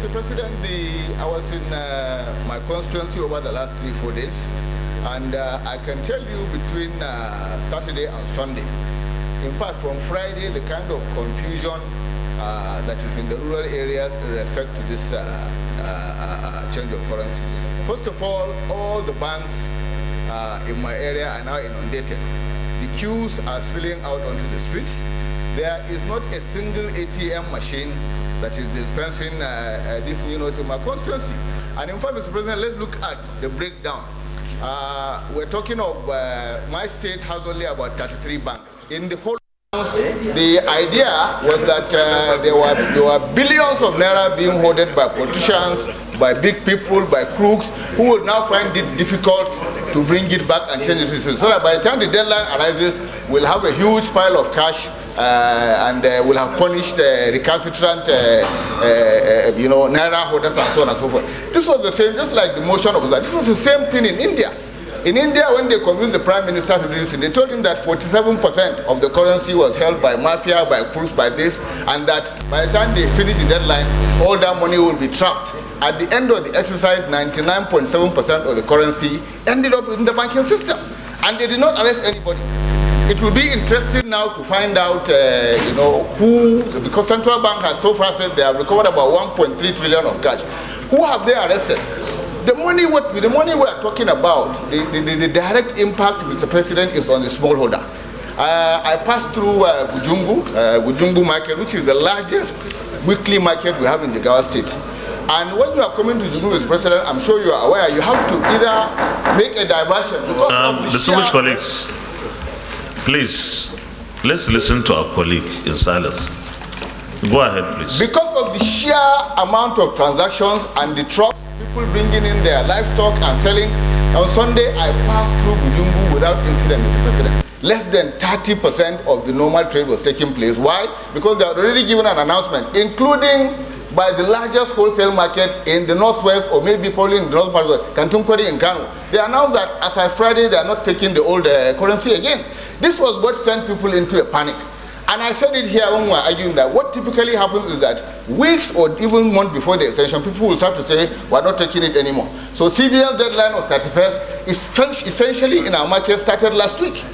Mr. President, I was in my constituency over the last 3-4 days, and I can tell you between Saturday and Sunday, in fact from Friday, the kind of confusion that is in the rural areas in respect to this change of currency. First of all the banks in my area are now inundated. The queues are spilling out onto the streets. There is not a single ATM machine that is dispensing this new note in my constituency. And in fact, Mr. President, let's look at the breakdown. We're talking of my state has only about 33 banks. In the whole the idea was that there were billions of naira being hoarded by politicians, by big people, by crooks, who will now find it difficult to bring it back and change the system. So that by the time the deadline arises, we'll have a huge pile of cash and we'll have punished recalcitrant naira holders and so on and so forth. This was the same, just like the motion of that. This was the same thing in India. In India, when they convinced the Prime Minister to do this, they told him that 47% of the currency was held by mafia, by crooks, by this, and that by the time they finish the deadline, all that money will be trapped. At the end of the exercise, 99.7% of the currency ended up in the banking system, and they did not arrest anybody. It will be interesting now to find out, who, because Central Bank has so far said they have recovered about 1.3 trillion of cash. Who have they arrested? The money we are talking about, the direct impact, Mr. President, is on the smallholder. I passed through Gujungu market, which is the largest weekly market we have in Jigawa State. And when you are coming to Gujungu, Mr. President, I'm sure you are aware, you have to either make a diversion. Distinguished colleagues, please, let's listen to our colleague in silence. Go ahead, please. Because of the sheer amount of transactions and the trucks, people bringing in their livestock and selling. On Sunday, I passed through Gujungu without incident, Mr. President. Less than 30% of the normal trade was taking place. Why? Because they had already given an announcement, including by the largest wholesale market in the northwest, or maybe probably in the north part of the Kantunkwari in Kano. They announced that as of Friday, they are not taking the old currency again. This was what sent people into a panic. And I said it here when we were arguing that what typically happens is that weeks or even months before the extension, people will start to say, we're not taking it anymore. So CBN's deadline of 31st is essentially in our market started last week.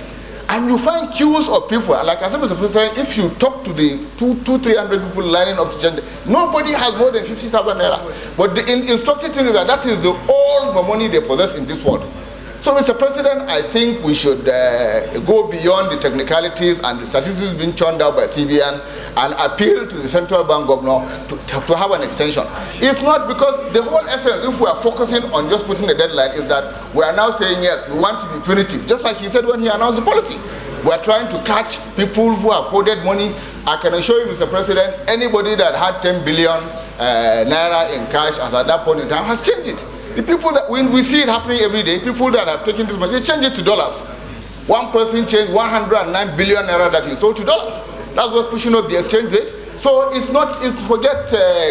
And you find queues of people, like I said, Mr. President, if you talk to the 200-300 people lining up to change, nobody has more than 50,000 naira. But the instructive thing is that is all the money they possess in this world. So, Mr. President, I think we should go beyond the technicalities and the statistics being churned out by CBN and appeal to the central bank governor to have an extension. It's not because the whole essence, if we are focusing on just putting the deadline, is that we are now saying, yes, we want to be punitive, just like he said when he announced the policy. We are trying to catch people who have hoarded money. I can assure you, Mr. President, anybody that had 10 billion naira in cash as at that point in time has changed it. The people that, when we see it happening every day, people that have taken this money, they change it to dollars. One person changed 109 billion naira that he sold to dollars. That's what's pushing up the exchange rate. So forget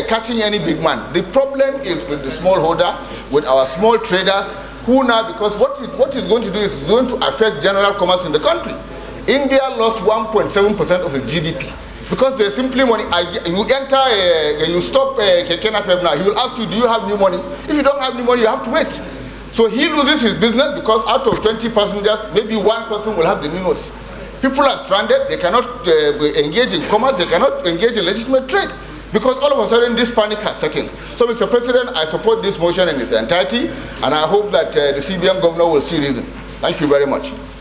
catching any big man. The problem is with the smallholder, with our small traders, who now, because what it's going to do is it's going to affect general commerce in the country. India lost 1.7% of its GDP. Because there's simply money. You enter, you stop Keke Napep now, he will ask you, do you have new money? If you don't have new money, you have to wait. So he loses his business because out of 20 passengers, maybe one person will have the new notes. People are stranded, they cannot engage in commerce, they cannot engage in legitimate trade. Because all of a sudden, this panic has set in. So, Mr. President, I support this motion in its entirety, and I hope that the CBN governor will see reason. Thank you very much.